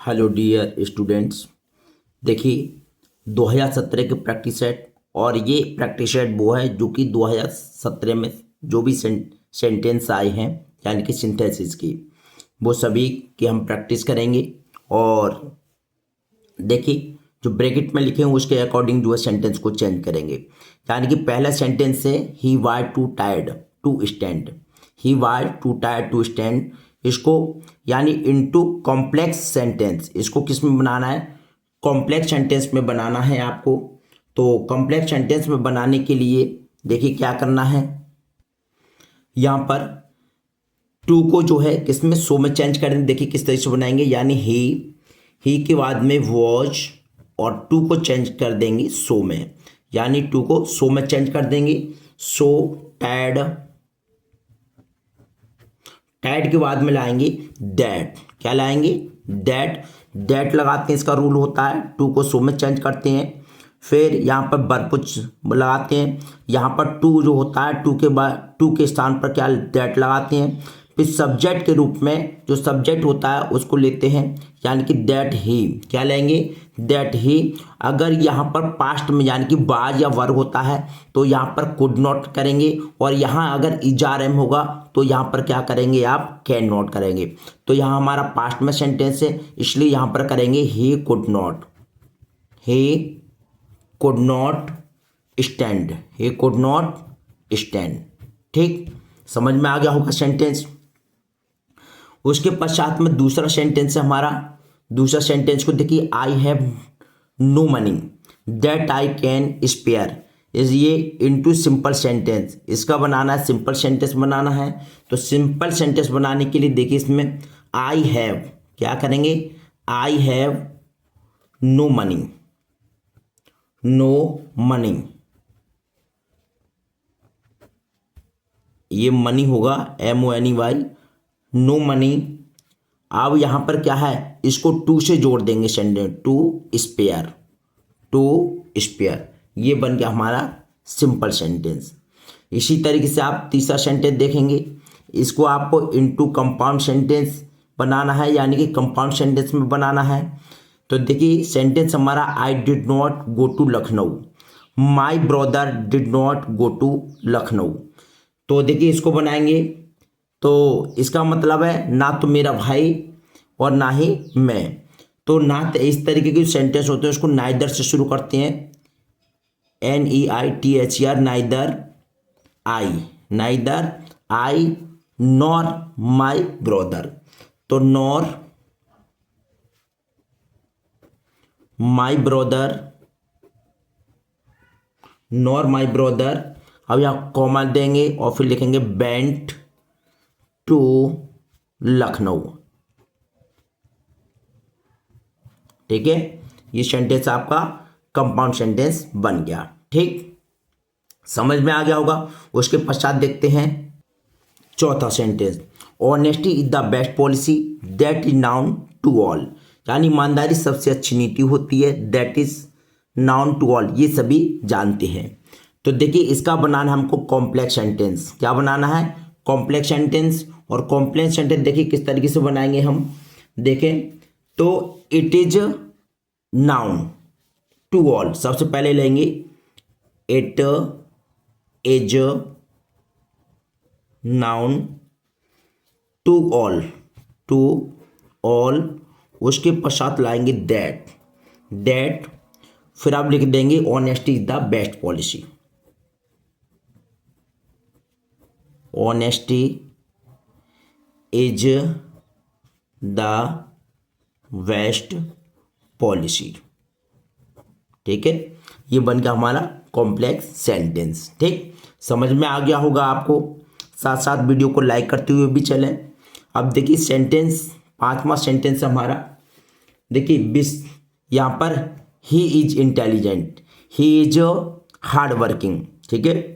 Hello dear students. देखिए 2017 के practice set और ये प्रैक्टिस सेट वो है जो कि 2017 में जो भी सेंटेंस आए हैं यानी कि सिंथेसिस की वो सभी की हम प्रैक्टिस करेंगे। और देखिए जो ब्रैकेट में लिखे हैं उसके अकॉर्डिंग जो है सेंटेंस को चेंज करेंगे। यानी कि पहला सेंटेंस है he was too tired to stand. He was too tired to stand, इसको यानी इनटू कॉम्प्लेक्स सेंटेंस इसको किस में बनाना है, कॉम्प्लेक्स सेंटेंस में बनाना है आपको। तो कॉम्प्लेक्स सेंटेंस में बनाने के लिए देखिए क्या करना है, यहाँ पर टू को जो है किस में सो में चेंज करेंगे। देखिए किस तरह से बनाएंगे, यानी ही के बाद में वॉज और टू को चेंज कर देंगे सो में, यानी टू को सो में चेंज कर देंगे। सो टैड, टैड के बाद में लाएंगे दैट। क्या लाएंगे? दैट। दैट लगाते हैं, इसका रूल होता है टू को सो में चेंज करते हैं। फिर यहाँ पर बरपुच लगाते हैं, यहाँ पर टू जो होता है टू के बाद टू के स्थान पर क्या दैट लगाते हैं। फिर सब्जेक्ट के रूप में जो सब्जेक्ट होता है उसको लेते हैं, यानी कि दैट ही। क्या लेंगे? That he. अगर यहाँ पर पास्ट में यानी कि बाज या वर्ग होता है तो यहाँ पर कुड नॉट करेंगे, और यहाँ अगर इजारम होगा तो यहाँ पर क्या करेंगे आप? कैन नॉट करेंगे। तो यहाँ हमारा पास्ट में सेंटेंस है इसलिए यहाँ पर करेंगे he could not. He could not stand. He could not stand. ठीक, समझ में आ गया होगा सेंटेंस। उसके पश्चात में दूसरा सेंटेंस है हमारा। दूसरा सेंटेंस को देखिए, I have no money that I can spare. इस ये इनटू सिंपल सेंटेंस इसका बनाना है, सिंपल सेंटेंस बनाना है। तो सिंपल सेंटेंस बनाने के लिए देखिए इसमें आई हैव क्या करेंगे, I have no money. No money, ये मनी होगा MONEY, नो मनी। अब यहां पर क्या है, इसको टू से जोड़ देंगे sentence, to spare. To spare ये बन गया हमारा सिंपल सेंटेंस। इसी तरीके से आप तीसरा सेंटेंस देखेंगे, इसको आपको इनटू कंपाउंड सेंटेंस बनाना है, यानी कि कंपाउंड सेंटेंस में बनाना है। तो देखिए सेंटेंस हमारा, I did not go to Lucknow, my brother did not go to Lucknow. तो देखिए इसको बनाएंगे तो इसका मतलब है ना तो मेरा भाई और ना ही मैं। तो ना इस तरीके के सेंटेंस होते हैं उसको नाइदर से शुरू करते हैं, NEITHER, neither I, neither I nor my brother. तो nor my brother, nor my brother. अब यहाँ कॉमा देंगे और फिर लिखेंगे वेंट टू लखनऊ। ठीक है, ये सेंटेंस आपका कंपाउंड सेंटेंस बन गया। ठीक, समझ में आ गया होगा। उसके पश्चात देखते हैं चौथा sentence, honesty is the best policy that is known to all. यानी ईमानदारी सबसे अच्छी नीति होती है, that is known to all, ये सभी जानते हैं। तो देखिए इसका बनाना हमको कॉम्प्लेक्स सेंटेंस। क्या बनाना है? Complex sentence. और कॉम्प्लेक्स सेंटेंस देखिए किस तरीके से बनाएंगे हम, देखें तो it is known to all. सबसे पहले लेंगे it is known to all, to all. उसके पश्चात लाएंगे दैट, दैट। फिर आप लिख देंगे honesty is the best policy. Honesty is the best policy. ठीक है, ये बन गया हमारा कॉम्प्लेक्स सेंटेंस। ठीक, समझ में आ गया होगा आपको। साथ साथ वीडियो को लाइक करते हुए भी चलें। अब देखिए सेंटेंस, पांचवा सेंटेंस हमारा, देखिए यहाँ पर he is intelligent, he is hard working. ठीक है,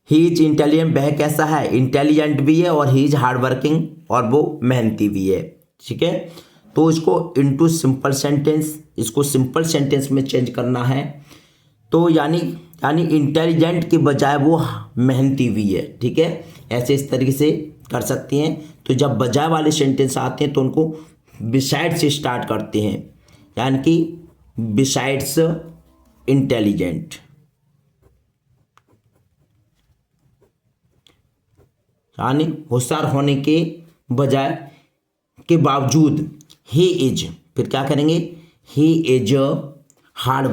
ही इज इंटेलिजेंट, वह कैसा है? इंटेलिजेंट भी है, और ही इज हार्ड वर्किंग, और वो मेहनती भी है। ठीक है, तो इसको इनटू सिंपल सेंटेंस, इसको सिंपल सेंटेंस में चेंज करना है। तो यानी इंटेलिजेंट के बजाय वो मेहनती भी है। ठीक है, ऐसे इस तरीके से कर सकती हैं। तो जब बजाय वाले सेंटेंस आते हैं तो उनको बिसाइड से स्टार्ट करते हैं, यानी कि बिसाइड्स इंटेलिजेंट, यानी होशियार होने के बजाय के बावजूद ही इज, फिर क्या करेंगे, ही इज हार्ड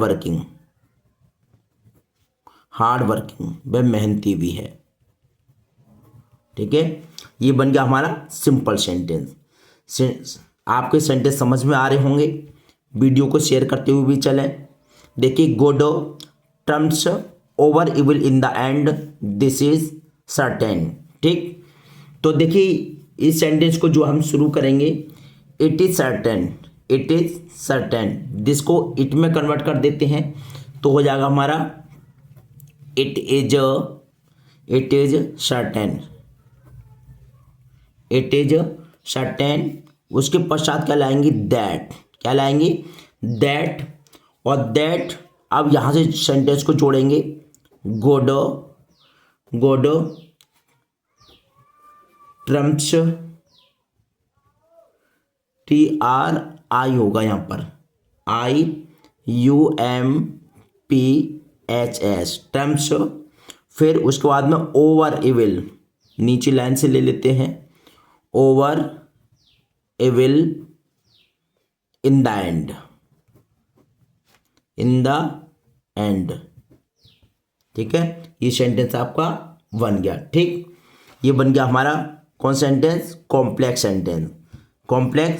वर्किंग, वह मेहनती भी है। ठीक है, ये बन गया हमारा सिंपल सेंटेंस। आपके सेंटेंस समझ में आ रहे होंगे, वीडियो को शेयर करते हुए भी चलें। देखिए, good terms over evil in the end, this is certain. ठीक, तो देखिए इस सेंटेंस को जो हम शुरू करेंगे, इट इज सर्टेन, दिस को इट में कन्वर्ट कर देते हैं तो हो जाएगा हमारा इट इज सर्टेन। उसके पश्चात क्या लाएंगे, दैट, और दैट अब यहां से सेंटेंस को जोड़ेंगे, गुड ट्रम्प्स, TRI होगा यहाँ पर, IUMPHS, ट्रम्प्स। फिर उसके बाद में ओवर इविल, नीचे लाइन से ले लेते हैं, over evil in the end, ठीक है, ये सेंटेंस आपका बन गया। ठीक, ये बन गया हमारा कौन सेंटेंस, कॉम्प्लेक्स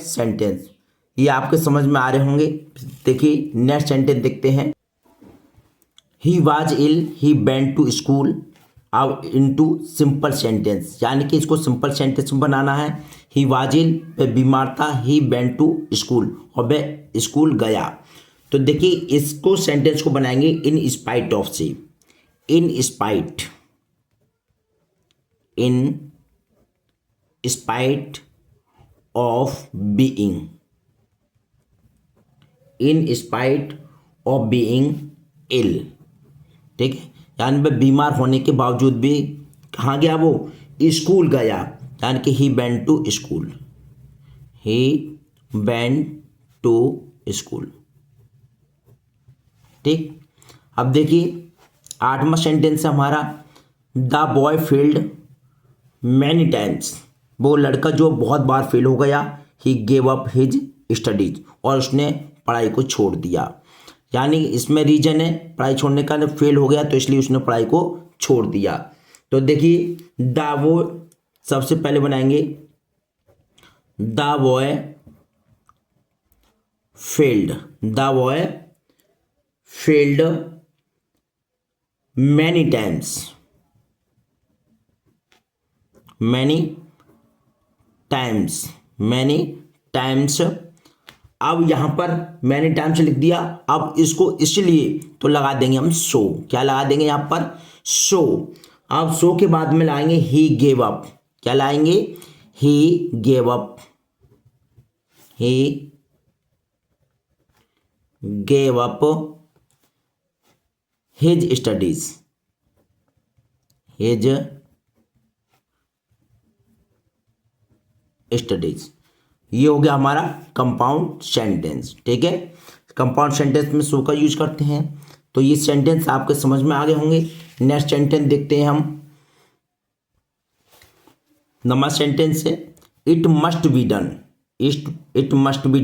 सेंटेंस। ये आपके समझ में आ रहे होंगे। देखिए नेक्स्ट सेंटेंस देखते हैं, he was ill, he went to school, अब इनटू सिंपल सेंटेंस, यानी कि इसको सिंपल सेंटेंस में बनाना है। ही वॉज इल, वह बीमार था, ही वेंट टू स्कूल, और वह स्कूल गया। तो देखिए इसको सेंटेंस को बनाएंगे इन स्पाइट ऑफ से, इन स्पाइट ऑफ बीइंग, इल। ठीक है, यानी वह बीमार होने के बावजूद भी कहाँ गया, वो स्कूल गया, यानी कि ही वेंट टू स्कूल। ठीक, अब देखिए 8वां सेंटेंस है हमारा, the boy failed many times, वो लड़का जो बहुत बार फेल हो गया, he gave up his studies, और उसने पढ़ाई को छोड़ दिया। यानी इसमें रीजन है पढ़ाई छोड़ने का, फेल हो गया तो इसलिए उसने पढ़ाई को छोड़ दिया। तो देखिए वो सबसे पहले बनाएंगे, the boy failed many times. अब यहां पर मैनी टाइम्स लिख दिया, अब इसको इसलिए तो लगा देंगे हम सो, क्या लगा देंगे यहां पर, सो। अब सो के बाद में लाएंगे ही गेव अप, क्या लाएंगे, he gave up his studies, ये हो गया हमारा कंपाउंड सेंटेंस। ठीक है, कंपाउंड सेंटेंस में सो का यूज करते हैं, तो ये सेंटेंस आपके समझ में आ गए होंगे। नेक्स्ट सेंटेंस देखते हैं हम, नंबर सेंटेंस है, it must be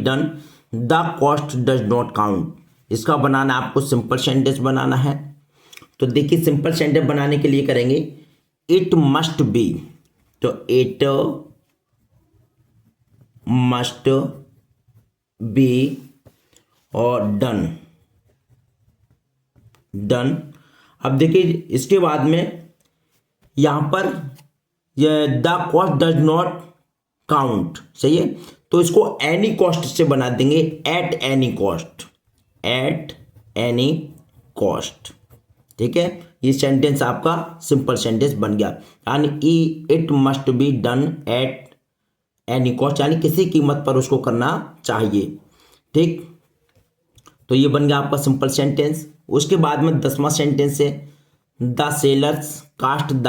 done, the cost does not count. इसका बनाना आपको सिंपल सेंटेंस बनाना है। तो देखिए सिंपल सेंटेंस बनाने के लिए करेंगे, इट मस्ट बी, तो इट मस्ट बी और डन। अब देखिए इसके बाद में यहां पर the cost does not count, सही है, तो इसको एनी कॉस्ट से बना देंगे, एट एनी कॉस्ट। ठीक है, ये सेंटेंस आपका सिंपल सेंटेंस बन गया, यानी it must be done at any cost, यानी किसी कीमत पर उसको करना चाहिए। ठीक, तो ये बन गया आपका सिंपल सेंटेंस। उसके बाद में 10वां सेंटेंस है, the sailors cast the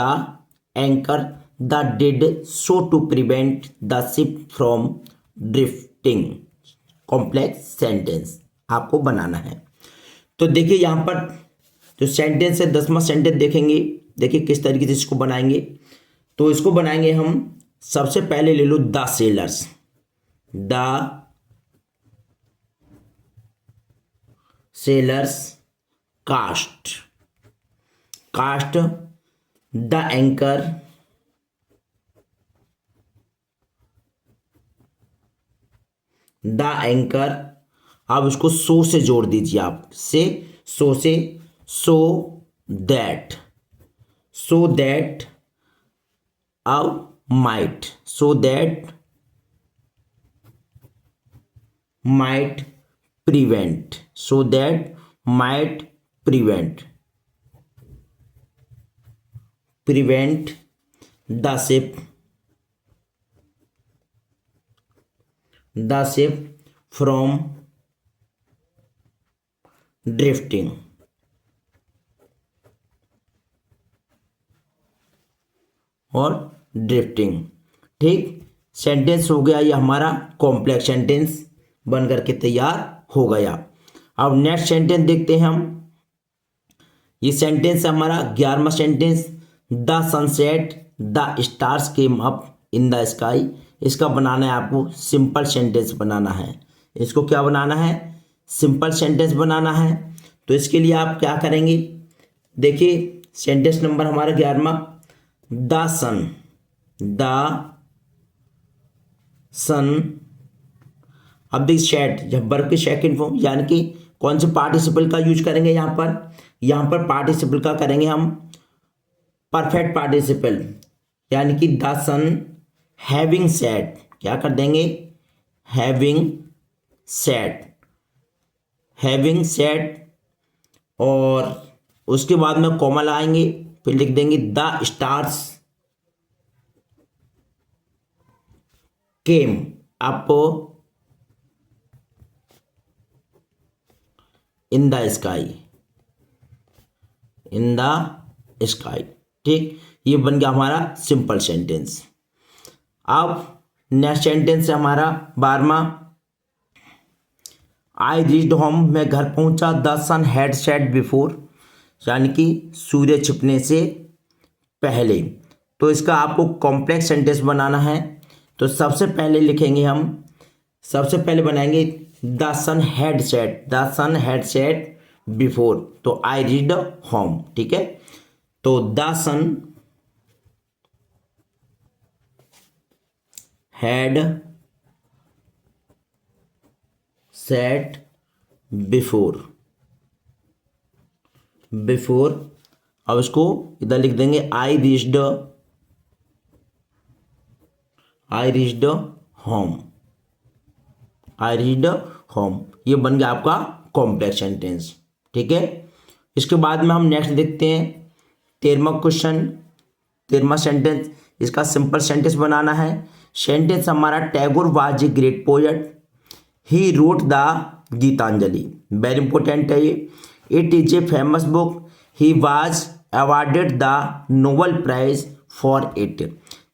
anchor the did so to prevent the ship from drifting. Drifting complex sentence आपको बनाना है। तो देखिए यहाँ पर जो सेंटेंस है 10वां सेंटेंस देखेंगे, देखिए किस तरीके से इसको बनाएंगे। तो इसको बनाएंगे हम, सबसे पहले ले लो the sailors, the sailors cast, cast the anchor, the anchor. अब उसको सो से जोड़ दीजिए आप, से सो से, सो दैट, सो दैट, अब might, so that might prevent, so that might prevent, prevent the ship, the ship from drifting. और ड्रिफ्टिंग, ठीक। सेंटेंस हो गया ये हमारा कॉम्प्लेक्स सेंटेंस बन करके तैयार हो गया। अब नेक्स्ट सेंटेंस देखते हैं हम। ये सेंटेंस है हमारा 11वां sentence, the sunset the stars came up in the sky. इसका बनाना है आपको सिंपल सेंटेंस बनाना है। इसको क्या बनाना है? सिंपल सेंटेंस बनाना है। तो इसके लिए आप क्या करेंगे, देखिए सेंटेंस नंबर हमारा 11वां, द सन, द सन। अब देखिए शेड, जब वर्ब की सेकंड फॉर्म, यानी कि कौन से पार्टिसिपल का यूज करेंगे यहाँ पर पार्टिसिपल का करेंगे हम परफेक्ट पार्टिसिपल, यानी कि द सन हैविंग सेड, क्या कर देंगे, हैविंग सेड, हैविंग सेड। और उसके बाद में कॉमा लगाएंगे, फिर लिख देंगे the stars came up in the sky, in the sky, ठीक। ये बन गया हमारा सिंपल सेंटेंस। अब नेक्स्ट सेंटेंस है हमारा 12वां, आई रीच्ड होम, मैं घर पहुंचा, the sun had set before, यानी कि सूर्य छिपने से पहले। तो इसका आपको कॉम्प्लेक्स सेंटेंस बनाना है। तो सबसे पहले लिखेंगे हम, सबसे पहले बनाएंगे the sun had set, the sun had set before, तो आई रीच्ड होम, ठीक है। तो the sun had set before, before. अब इसको इधर लिख देंगे I reached home, I reached home. ये बन गया आपका कॉम्प्लेक्स सेंटेंस, ठीक है। इसके बाद में हम नेक्स्ट देखते हैं 13वां क्वेश्चन, 13वां सेंटेंस। इसका सिंपल सेंटेंस बनाना है। सेंटेंस हमारा, Tagore was a great poet, he wrote the Gitanjali, very important है ये। It is a famous book, he was awarded the Nobel prize for it.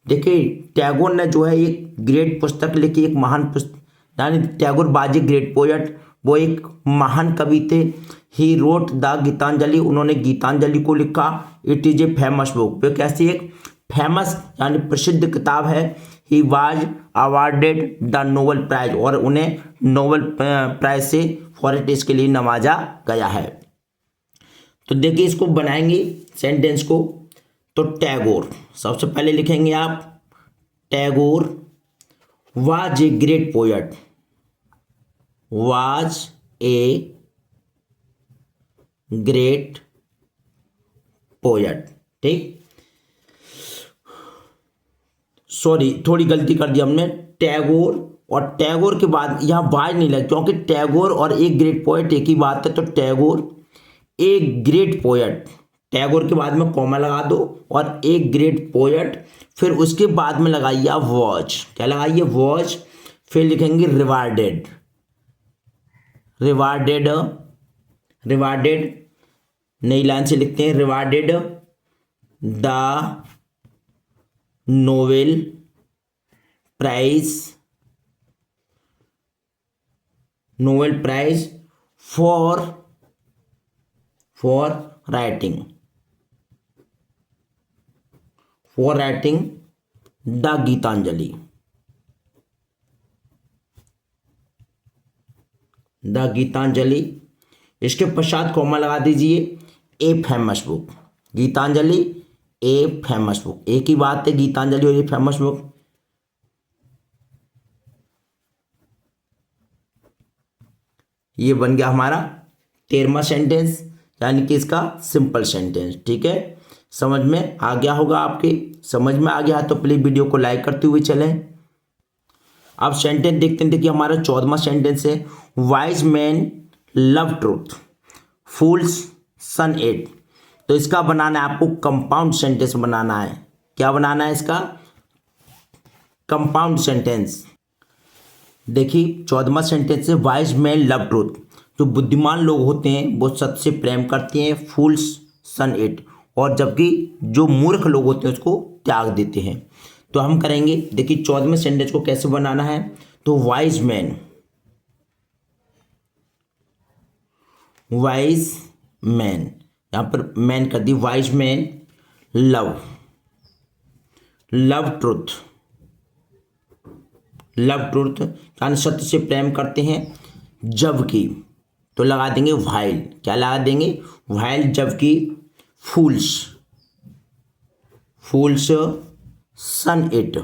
देखिए टैगोर ने जो है एक ग्रेट पुस्तक लिखी, एक महान पुस्तक, यानी Tagore was a great poet, वो एक महान कवि थे। ही रोट द गीतांजलि, उन्होंने गीतांजलि को लिखा। It is a famous book, वो कैसी एक फेमस यानी प्रसिद्ध किताब है। He was awarded the Nobel prize, और उन्हें नोबेल प्राइज से फॉर इट इसके लिए नवाजा गया है। तो देखिए इसको बनाएंगे सेंटेंस को। तो टैगोर, सबसे पहले लिखेंगे आप, Tagore was a great poet, was a great poet, ठीक। सॉरी, थोड़ी गलती कर दी हमने, टैगोर, और टैगोर के बाद यहाँ वाज नहीं लगा, क्योंकि टैगोर और एक ग्रेट पोएट एक ही बात है। तो टैगोर एक ग्रेट पोएट, टैगोर के बाद में कॉमा लगा दो, और एक ग्रेट पोएट, फिर उसके बाद में लगाइए आप वॉज, क्या लगाइए, वॉज। फिर लिखेंगे रिवार्डेड, रिवार्डेड, रिवार्डेड नई लाइन से लिखते हैं, rewarded the Nobel prize Nobel prize for writing the Gitanjali. The Gitanjali, इसके पश्चात कॉमा लगा दीजिए, a famous book. Gitanjali a famous book, एक ही बात है गीतांजलि और ए फेमस बुक। ये बन गया हमारा 13वां सेंटेंस, यानी कि इसका सिंपल सेंटेंस। ठीक है, समझ में आ गया होगा आपके। समझ में आ गया है तो प्लीज वीडियो को लाइक करते हुए चलें। अब सेंटेंस देखते हैं। देखिए हमारा 14वां सेंटेंस है, wise man love truth, fools shun it. तो इसका बनाना है आपको कंपाउंड सेंटेंस बनाना है। क्या बनाना है इसका? Compound sentence. देखिए 14वां सेंटेंस है, वाइज मैन लव ट्रूथ। जो बुद्धिमान लोग होते हैं वो सत्य से प्रेम करते हैं, फूल्स सन इट। और जबकि जो मूर्ख लोग होते हैं उसको त्याग देते हैं। तो हम करेंगे, देखिए 14वें सेंटेंस को कैसे बनाना है। तो वाइज मैन यहां पर मैन कर दी, वाइज मैन लव ट्रूथ यानी सत्य से प्रेम करते हैं। जबकि तो लगा देंगे व्हाइल, क्या लगा देंगे? व्हाइल। जबकि फूल्स सन इट,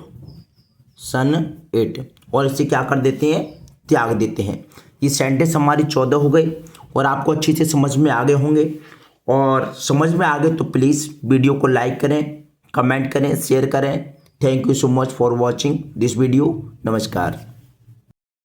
और इसे क्या कर देते हैं? त्याग देते हैं। ये सेंटेंस हमारी 14 हो गई और आपको अच्छी से समझ में आ गए होंगे। और समझ में आ गए तो प्लीज़ वीडियो को लाइक करें, कमेंट करें, शेयर करें। Thank you so much for watching this video. नमस्कार।